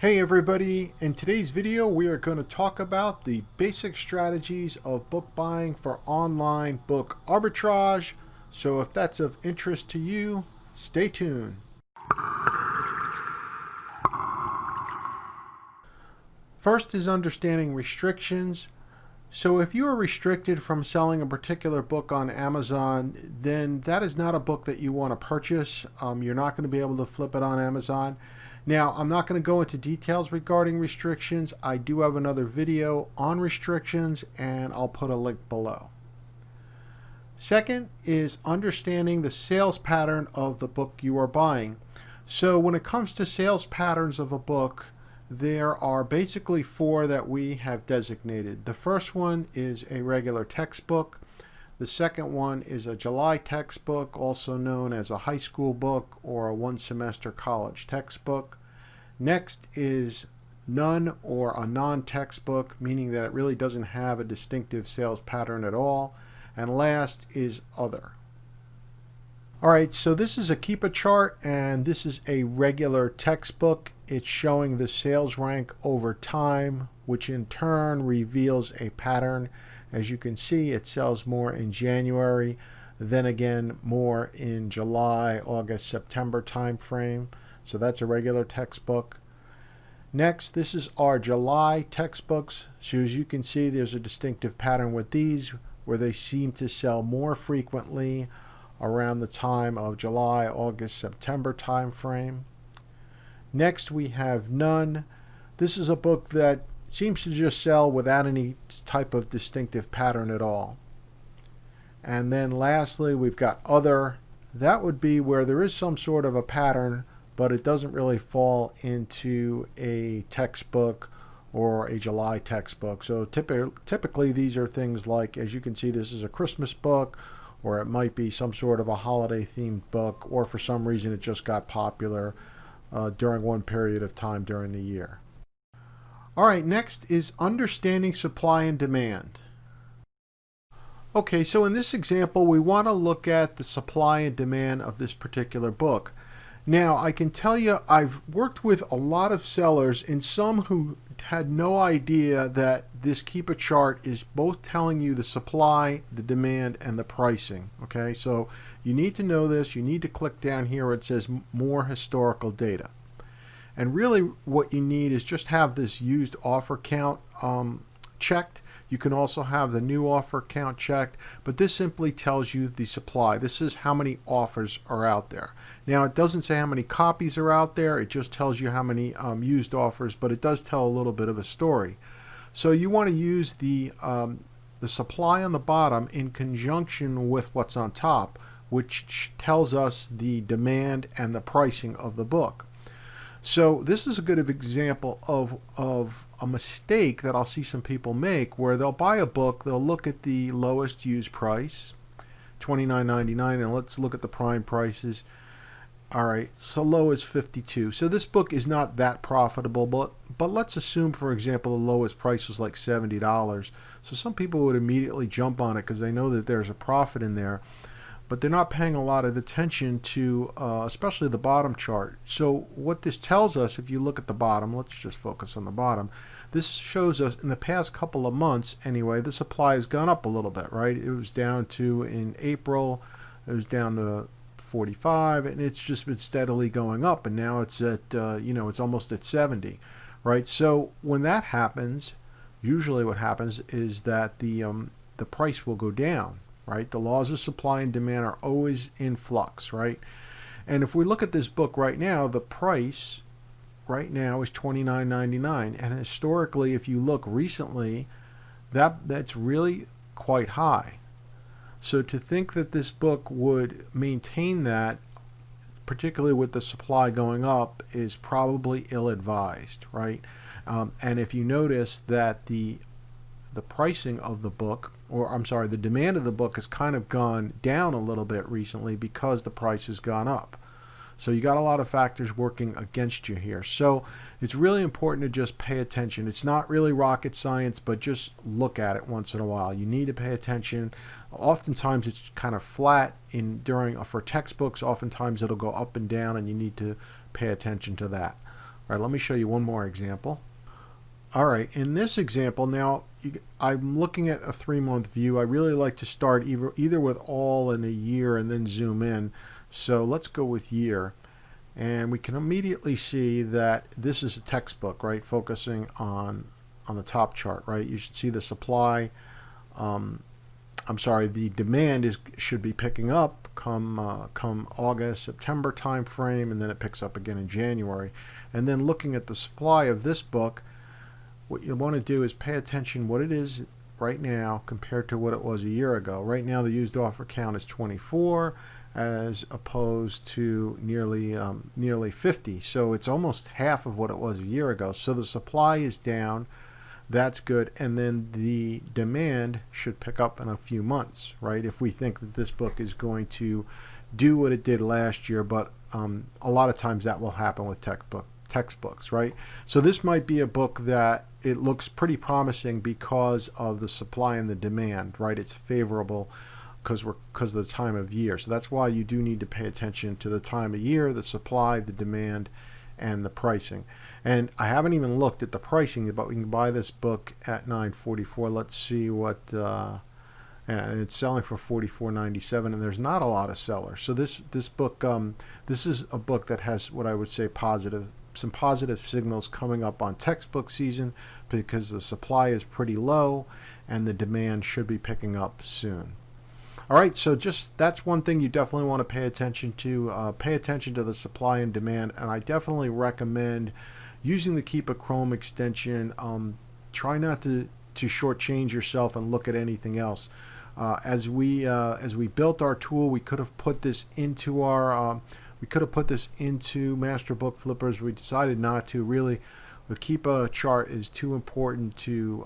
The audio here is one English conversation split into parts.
Hey everybody, in today's video we are going to talk about the basic strategies of book buying for online book arbitrage. So if that's of interest to you, stay tuned. First is understanding restrictions. So if you are restricted from selling a particular book on Amazon, then that is not a book that you want to purchase. You're not going to be able to flip it on Amazon. Now, I'm not going to go into details regarding restrictions. I do have another video on restrictions, and I'll put a link below. Second is understanding the sales pattern of the book you are buying. So when it comes to sales patterns of a book, there are basically four that we have designated. The first one is a regular textbook. The second one is a July textbook, also known as a high school book or a one-semester college textbook. Next is none or a non-textbook, meaning that it really doesn't have a distinctive sales pattern at all. And last is other. All right, so this is a Keepa chart, and this is a regular textbook. It's showing the sales rank over time, which in turn reveals a pattern. As you can see, it sells more in January, then again more in July, August, September time frame. So that's a regular textbook. Next, this is our July textbooks. So as you can see, there's a distinctive pattern with these where they seem to sell more frequently around the time of July, August, September time frame. Next, we have none. This is a book that seems to just sell without any type of distinctive pattern at all. And then lastly, we've got other. That would be where there is some sort of a pattern, but it doesn't really fall into a textbook or a July textbook. So typically these are things like, as you can see, this is a Christmas book, or it might be some sort of a holiday themed book, or for some reason it just got popular during one period of time during the year. All right, next is understanding supply and demand. Okay, so in this example, we want to look at the supply and demand of this particular book. Now, I can tell you I've worked with a lot of sellers, and some who had no idea that this Keepa chart is both telling you the supply, the demand, and the pricing. Okay, so you need to know this. You need to click down here where it says more historical data. And really what you need is just have this used offer count checked. You can also have the new offer count checked, but this simply tells you the supply. This is how many offers are out there. Now, it doesn't say how many copies are out there. It just tells you how many used offers, but it does tell a little bit of a story. So you want to use the supply on the bottom in conjunction with what's on top, which tells us the demand and the pricing of the book. So this is a good example of a mistake that I'll see some people make, where they'll buy a book, they'll look at the lowest used price, $29.99, and let's look at the prime prices. All right, so low is $52. So this book is not that profitable, but let's assume, for example, the lowest price was like $70. So some people would immediately jump on it because they know that there's a profit in there, but they're not paying a lot of attention to especially the bottom chart. So what this tells us, if you look at the bottom, let's just focus on the bottom, this shows us in the past couple of months anyway, the supply has gone up a little bit, right? It was down to, in April, it was down to 45, and it's just been steadily going up, and now it's at it's almost at 70, right? So when that happens, usually what happens is that the price will go down, right? The laws of supply and demand are always in flux, right? And if we look at this book right now, the price right now is $29.99, and historically, if you look recently, that's really quite high. So to think that this book would maintain that, particularly with the supply going up, is probably ill-advised, right? And if you notice that the pricing of the book, or I'm sorry, the demand of the book has kind of gone down a little bit recently because the price has gone up. So you got a lot of factors working against you here. So it's really important to just pay attention. It's not really rocket science, but just look at it once in a while. You need to pay attention. Oftentimes it's kind of flat for textbooks. Oftentimes it'll go up and down, and you need to pay attention to that. All right, let me show you one more example. All right, in this example now, I'm looking at a 3-month view. I really like to start either with all in a year and then zoom in. So let's go with year. And we can immediately see that this is a textbook, right? Focusing on the top chart, right? You should see the supply. The demand should be picking up come August, September time frame, and then it picks up again in January. And then looking at the supply of this book, what you want to do is pay attention what it is right now compared to what it was a year ago. Right now the used offer count is 24 as opposed to nearly 50. So it's almost half of what it was a year ago. So the supply is down. That's good. And then the demand should pick up in a few months, right? If we think that this book is going to do what it did last year, but a lot of times that will happen with textbooks, right? So this might be a book that it looks pretty promising because of the supply and the demand, right? It's favorable because of the time of year. So that's why you do need to pay attention to the time of year, the supply, the demand, and the pricing. And I haven't even looked at the pricing, but we can buy this book at $9.44. Let's see what and it's selling for $44.97, and there's not a lot of sellers. So this book, this is a book that has what I would say some positive signals coming up on textbook season because the supply is pretty low and the demand should be picking up soon. All right, so that's one thing you definitely want to pay attention to. Pay attention to the supply and demand, and I definitely recommend using the Keep a Chrome extension. Try not to shortchange yourself and look at anything else. As we built our tool, we could have put this into Master Book Flippers. We decided not to. Really, the Keep a chart is too important to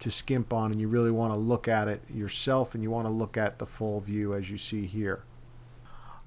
skimp on, and you really want to look at it yourself, and you want to look at the full view as you see here.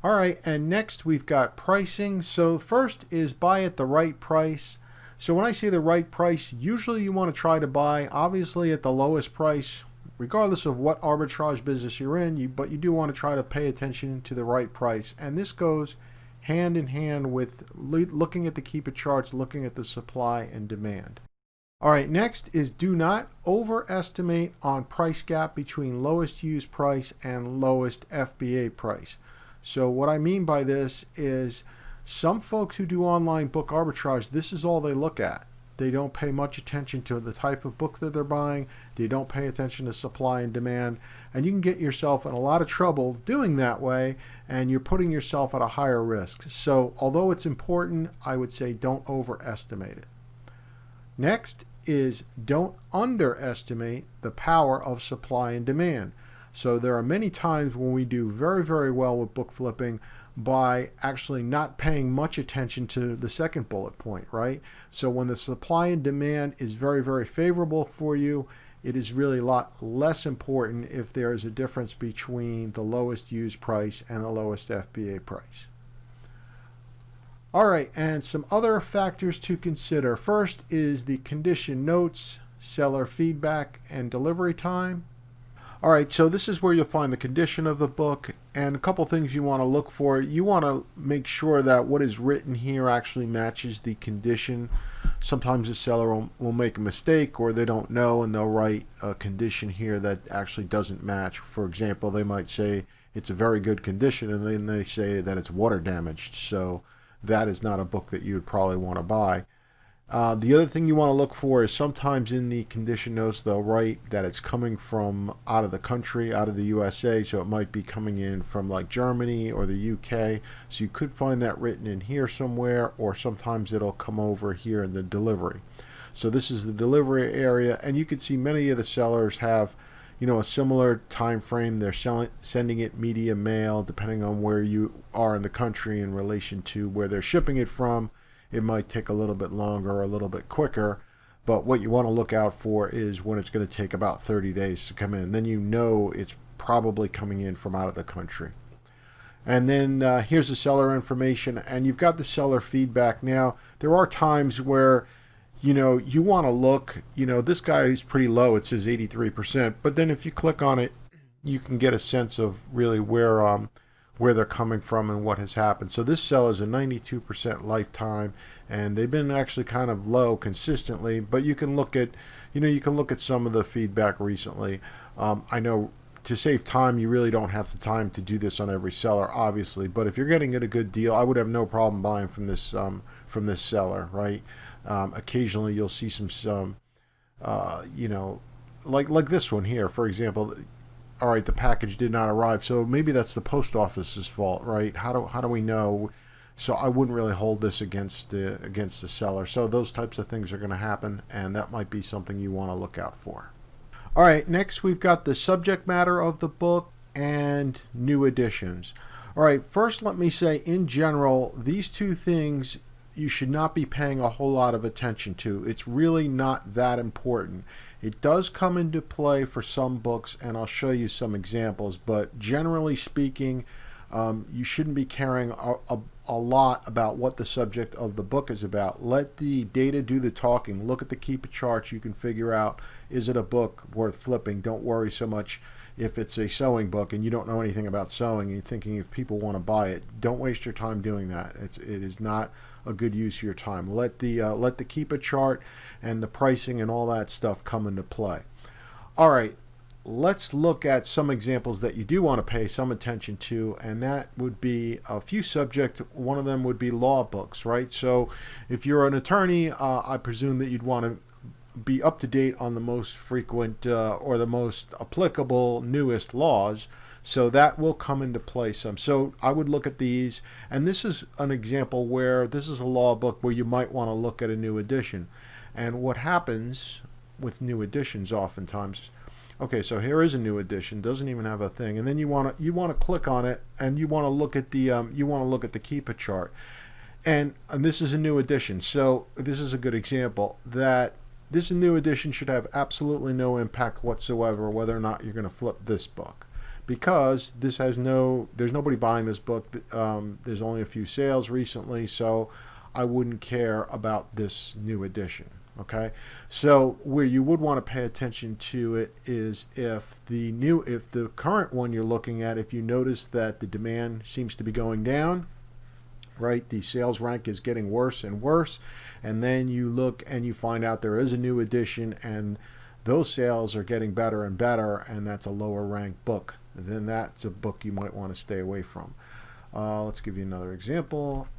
All right, and next we've got pricing. So first is buy at the right price. So when I say the right price, usually you want to try to buy obviously at the lowest price, regardless of what arbitrage business you're in, but you do want to try to pay attention to the right price. And this goes hand in hand with looking at the Keep It charts, looking at the supply and demand. All right, next is do not overestimate on price gap between lowest used price and lowest FBA price. So what I mean by this is some folks who do online book arbitrage, this is all they look at. They don't pay much attention to the type of book that they're buying. They don't pay attention to supply and demand. And you can get yourself in a lot of trouble doing that way, and you're putting yourself at a higher risk. So although it's important, I would say don't overestimate it. Next is don't underestimate the power of supply and demand. So there are many times when we do very, very well with book flipping by actually not paying much attention to the second bullet point, right? So when the supply and demand is very, very favorable for you, it is really a lot less important if there is a difference between the lowest used price and the lowest FBA price. All right, and some other factors to consider. First is the condition notes, seller feedback, and delivery time. All right, so this is where you'll find the condition of the book and a couple things you want to look for. You want to make sure that what is written here actually matches the condition. Sometimes the seller will make a mistake, or they don't know and they'll write a condition here that actually doesn't match. For example, they might say it's a very good condition and then they say that it's water damaged. So that is not a book that you would probably want to buy. The other thing you want to look for is sometimes in the condition notes they'll write that it's coming from out of the country, out of the USA, so it might be coming in from like Germany or the UK. So you could find that written in here somewhere, or sometimes it'll come over here in the delivery. So this is the delivery area, and you can see many of the sellers have, you know, a similar time frame. They're sending it media mail, depending on where you are in the country in relation to where they're shipping it from. It might take a little bit longer or a little bit quicker, but what you want to look out for is when it's going to take about 30 days to come in. Then you know it's probably coming in from out of the country. And then here's the seller information, and you've got the seller feedback. Now, there are times where, you know, you want to look, you know, this guy is pretty low. It says 83%, but then if you click on it, you can get a sense of really where where they're coming from and what has happened. So this seller is a 92% lifetime, and they've been actually kind of low consistently, but you can look at, you can look at some of the feedback recently. I know to save time, you really don't have the time to do this on every seller, obviously, but if you're getting it a good deal, I would have no problem buying from this seller, right? Occasionally you'll see some like this one here, for example. All right, the package did not arrive, so maybe that's the post office's fault, right? How do we know? So I wouldn't really hold this against the seller. So those types of things are going to happen, and that might be something you want to look out for. All right, next we've got the subject matter of the book and new editions. All right, first let me say, in general, these two things you should not be paying a whole lot of attention to. It's really not that important. It does come into play for some books, and I'll show you some examples, but generally speaking, you shouldn't be caring a lot about what the subject of the book is about. Let the data do the talking. Look at the keeper charts. You can figure out, is it a book worth flipping? Don't worry so much if it's a sewing book and you don't know anything about sewing and you're thinking if people want to buy it. Don't waste your time doing that. It is not a good use of your time. Let the keeper chart and the pricing and all that stuff come into play. All right, let's look at some examples that you do want to pay some attention to, and that would be a few subjects. One of them would be law books, right? So if you're an attorney, I presume that you'd want to be up to date on the most frequent or the most applicable newest laws. So that will come into play some. So I would look at these, and this is an example where this is a law book where you might want to look at a new edition. And what happens with new editions oftentimes, okay, so here is a new edition, doesn't even have a thing, and then you want to click on it, and you want to look at the keeper chart, and this is a new edition. So this is a good example that this new edition should have absolutely no impact whatsoever whether or not you're going to flip this book, because this has there's nobody buying this book. There's only a few sales recently, so I wouldn't care about this new edition. Okay, so where you would want to pay attention to it is if the current one you're looking at, if you notice that the demand seems to be going down, right, the sales rank is getting worse and worse, and then you look and you find out there is a new edition and those sales are getting better and better, and that's a lower ranked book, then that's a book you might want to stay away from. Let's give you another example.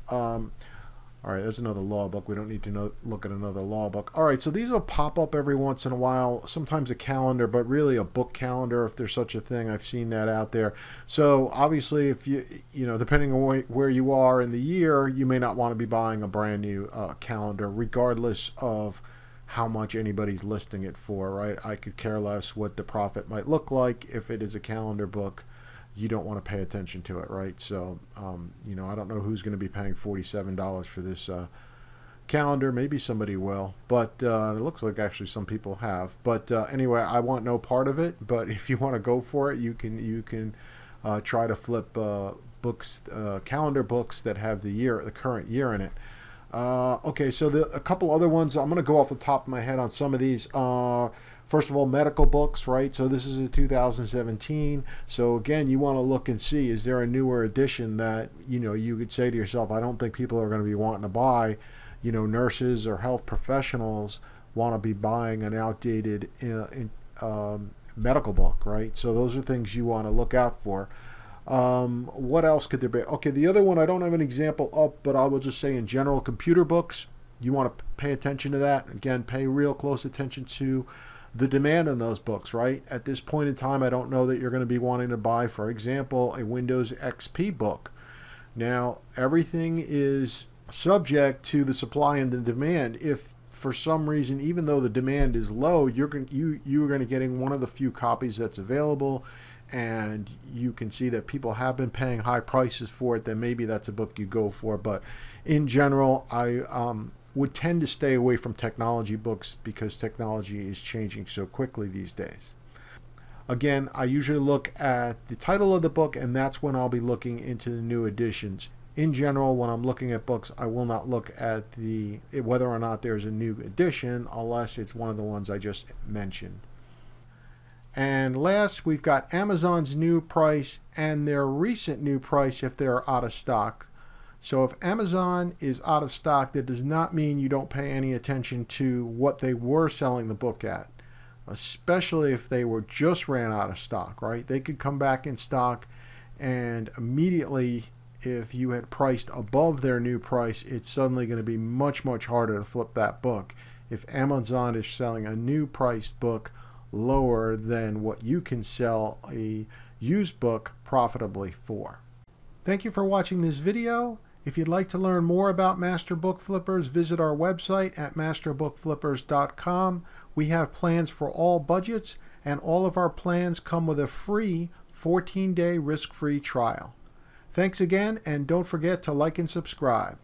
All right, there's another law book. We don't need to look at another law book. All right, so these will pop up every once in a while, sometimes a calendar, but really a book calendar, if there's such a thing. I've seen that out there. So obviously, if depending on where you are in the year, you may not want to be buying a brand new calendar, regardless of how much anybody's listing it for, right? I could care less what the profit might look like. If it is a calendar book, you don't want to pay attention to it, right? So, I don't know who's going to be paying $47 for this calendar. Maybe somebody will, but it looks like actually some people have. But anyway, I want no part of it. But if you want to go for it, you can try to flip books, calendar books that have the current year in it. Okay, so a couple other ones. I'm going to go off the top of my head on some of these. First of all, medical books, right? So this is a 2017. So again, you want to look and see, is there a newer edition that, you could say to yourself, I don't think people are going to be wanting to buy. Nurses or health professionals want to be buying an outdated medical book, right? So those are things you want to look out for. What else could there be? Okay, the other one, I don't have an example up, but I will just say in general, computer books, you want to pay attention to that. Again, pay real close attention to the demand on those books, right? At this point in time, I don't know that you're going to be wanting to buy, for example, a Windows XP book. Now, everything is subject to the supply and the demand. If for some reason, even though the demand is low, you're going to getting one of the few copies that's available, and you can see that people have been paying high prices for it, then maybe that's a book you go for. But in general, I would tend to stay away from technology books because technology is changing so quickly these days. Again, I usually look at the title of the book, and that's when I'll be looking into the new editions. In general, when I'm looking at books, I will not look at whether or not there's a new edition unless it's one of the ones I just mentioned. And last, we've got Amazon's new price and their recent new price if they're out of stock. So if Amazon is out of stock, that does not mean you don't pay any attention to what they were selling the book at, especially if they were just ran out of stock, right? They could come back in stock, and immediately, if you had priced above their new price, it's suddenly going to be much, much harder to flip that book if Amazon is selling a new priced book lower than what you can sell a used book profitably for. Thank you for watching this video. If you'd like to learn more about Master Book Flippers, visit our website at masterbookflippers.com. We have plans for all budgets, and all of our plans come with a free 14-day risk-free trial. Thanks again, and don't forget to like and subscribe.